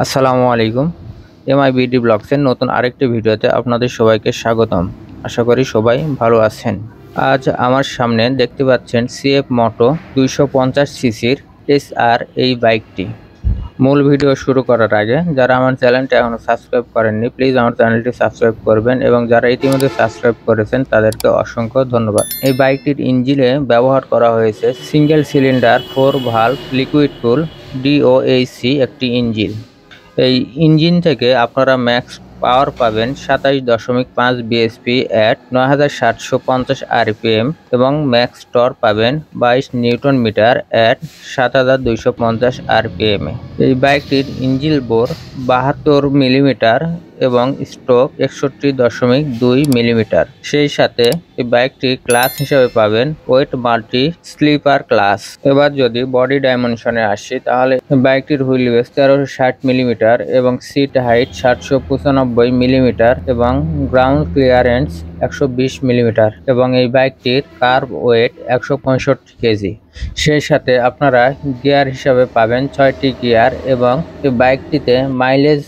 আসসালামু আলাইকুম। এমআইবিডি ব্লগসের নতুন আরেকটি ভিডিওতে আপনাদের সবাইকে স্বাগতম। আশা করি সবাই ভালো আছেন। আজ আমার সামনে দেখতে পাচ্ছেন সিএফ মোটো 250 সিসির এসআর এই বাইকটি। মূল ভিডিও শুরু করার আগে যারা আমার চ্যানেলটি এখনও সাবস্ক্রাইব করেননি প্লিজ আমার চ্যানেলটি সাবস্ক্রাইব করবেন, এবং যারা ইতিমধ্যে সাবস্ক্রাইব করেছেন তাদেরকে অসংখ্য ধন্যবাদ। এই বাইকটির ইঞ্জিনে ব্যবহার করা হয়েছে সিঙ্গেল সিলিন্ডার 4 ভালভ লিকুইড কুল ডিওএইচসি একটি ইঞ্জিন। এই ইঞ্জিন থেকে আপনারা ম্যাক্স পাওয়ার পাবেন 27.5 বিএসপি এট 9750 আরপিএম এবং ম্যাক্স টর্ক পাবেন 22 নিউটন মিটার এট 7250 আরপিএম। এই বাইকটির ইঞ্জিন বোর 72 মিলিমিটার এবং স্ট্রোক 61.2 মিলিমিটার। সেই সাথে এই বাইকটি ক্লাস হিসেবে পাবেন ওয়েট মাল্টি স্লিপার ক্লাস। এবার যদি বডি ডাইমেনশনে আসি তাহলে বাইকটির হুইল বেস 1360 মিলিমিটার এবং সিট হাইট 795 মিলিমিটার এবং গ্রাউন্ড ক্লিয়ারেন্স 120 মিলিমিটার এবং এই বাইকটির কার্ভ ওয়েট 165 কেজি। সেই সাথে আপনারা গিয়ার হিসাবে পাবেন 6টি গিয়ার এবং এই বাইকটিতে মাইলেজ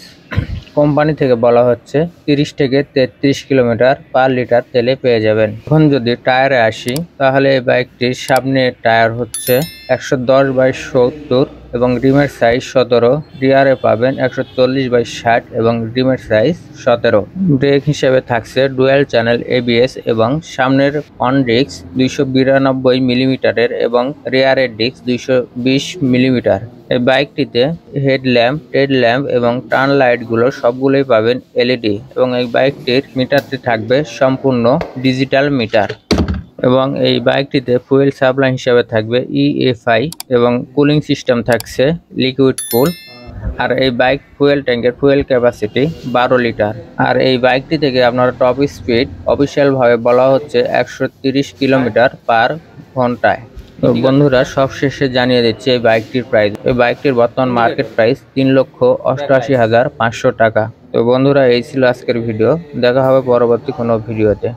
কোম্পানি থেকে বলা হচ্ছে 30 থেকে 33 কিলোমিটার পার লিটার তেলে পেয়ে যাবেন। এখন যদি টায়ারে আসি তাহলে এই বাইকটির সামনের টায়ার হচ্ছে 110/70 এবং রিমের সাইজ 17, রিয়ারে পাবেন 140/60 এবং রিমের সাইজ 17। ব্রেক হিসেবে থাকছে ডুয়াল চ্যানেল এবিএস এবং সামনের অন ডিস্ক 292 মিলিমিটারের এবং রিয়ারের ডিস্ক 220 মিলিমিটার। এই বাইকটিতে হেডল্যাম্প, টেড ল্যাম্প এবং টার্ন লাইটগুলো সবগুলোই পাবেন এলইডি এবং এই বাইকটির মিটারটি থাকবে সম্পূর্ণ ডিজিটাল মিটার। এবং এই বাইকটিতে ফুয়েল সাপ্লাই হিসাবে থাকবে ইএফআই এবং কুলিং সিস্টেম থাকছে লিকুইড কুল। আর এই বাইক ফুয়েল ট্যাঙ্কের ফুয়েল ক্যাপাসিটি 12 লিটার। আর এই বাইকটি থেকে আপনার টপ স্পিড অফিসিয়ালভাবে বলা হচ্ছে 130 কিলোমিটার পার ঘন্টায়। তো বন্ধুরা সবশেষে জানিয়ে দিচ্ছি এই বাইকটির প্রাইস। এই বাইকটির বর্তমান মার্কেট প্রাইস 3,88,500 টাকা। তো বন্ধুরা এই ছিল আজকের ভিডিও, দেখা হবে পরবর্তী কোনো ভিডিওতে।